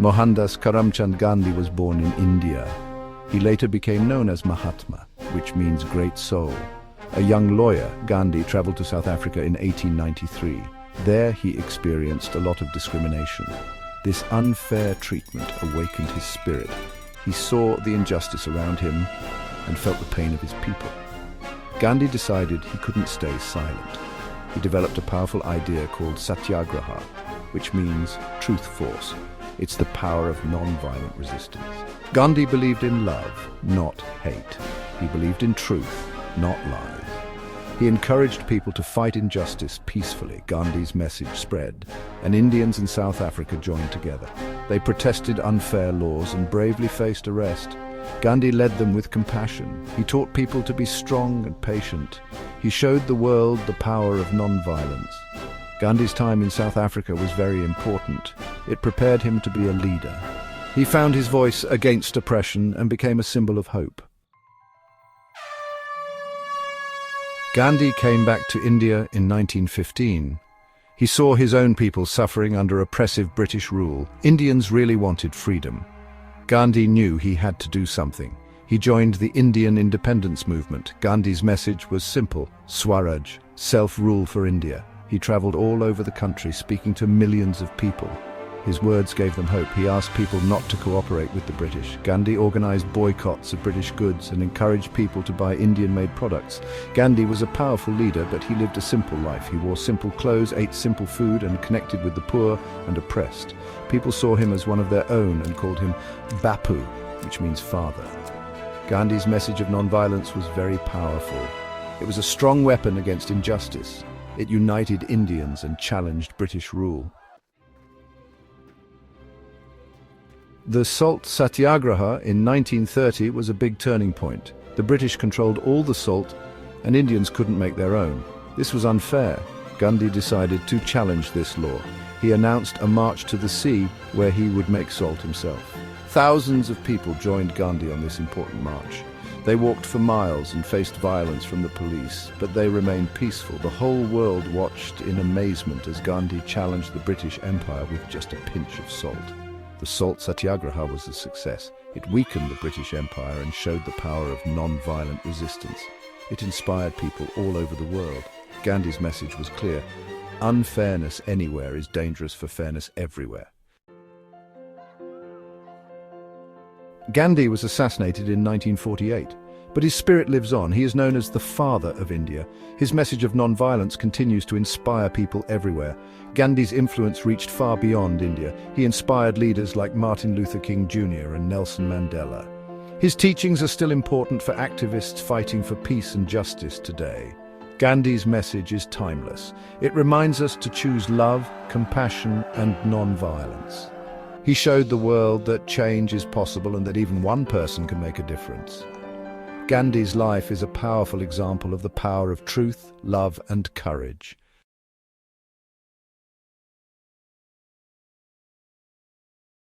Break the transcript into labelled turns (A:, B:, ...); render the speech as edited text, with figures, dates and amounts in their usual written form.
A: Mohandas Karamchand Gandhi was born in India. He later became known as Mahatma, which means great soul. A young lawyer, Gandhi traveled to South Africa in 1893. There he experienced a lot of discrimination. This unfair treatment awakened his spirit. He saw the injustice around him and felt the pain of his people. Gandhi decided he couldn't stay silent. He developed a powerful idea called satyagraha, which means truth force. It's the power of non-violent resistance. Gandhi believed in love, not hate. He believed in truth, not lies. He encouraged people to fight injustice peacefully. Gandhi's message spread, and Indians in South Africa joined together. They protested unfair laws and bravely faced arrest. Gandhi led them with compassion. He taught people to be strong and patient. He showed the world the power of non-violence. Gandhi's time in South Africa was very important. It prepared him to be a leader. He found his voice against oppression and became a symbol of hope. Gandhi came back to India in 1915. He saw his own people suffering under oppressive British rule. Indians really wanted freedom. Gandhi knew he had to do something. He joined the Indian independence movement. Gandhi's message was simple: Swaraj, self-rule for India. He traveled all over the country, speaking to millions of people. His words gave them hope. He asked people not to cooperate with the British. Gandhi organized boycotts of British goods and encouraged people to buy Indian-made products. Gandhi was a powerful leader, but he lived a simple life. He wore simple clothes, ate simple food, and connected with the poor and oppressed. People saw him as one of their own and called him Bapu, which means father. Gandhi's message of non-violence was very powerful. It was a strong weapon against injustice. It united Indians and challenged British rule. The salt satyagraha in 1930 was a big turning point. The British controlled all the salt, and Indians couldn't make their own. This was unfair. Gandhi decided to challenge this law. He announced a march to the sea where he would make salt himself. Thousands of people joined Gandhi on this important march. They walked for miles and faced violence from the police, but they remained peaceful. The whole world watched in amazement as Gandhi challenged the British Empire with just a pinch of salt. The salt satyagraha was a success. It weakened the British Empire and showed the power of non-violent resistance. It inspired people all over the world. Gandhi's message was clear: unfairness anywhere is dangerous for fairness everywhere. Gandhi was assassinated in 1948, but his spirit lives on. He is known as the father of India. His message of non-violence continues to inspire people everywhere. Gandhi's influence reached far beyond India. He inspired leaders like Martin Luther King Jr. and Nelson Mandela. His teachings are still important for activists fighting for peace and justice today. Gandhi's message is timeless. It reminds us to choose love, compassion, and non-violence. He showed the world that change is possible and that even one person can make a difference. Gandhi's life is a powerful example of the power of truth, love, and courage.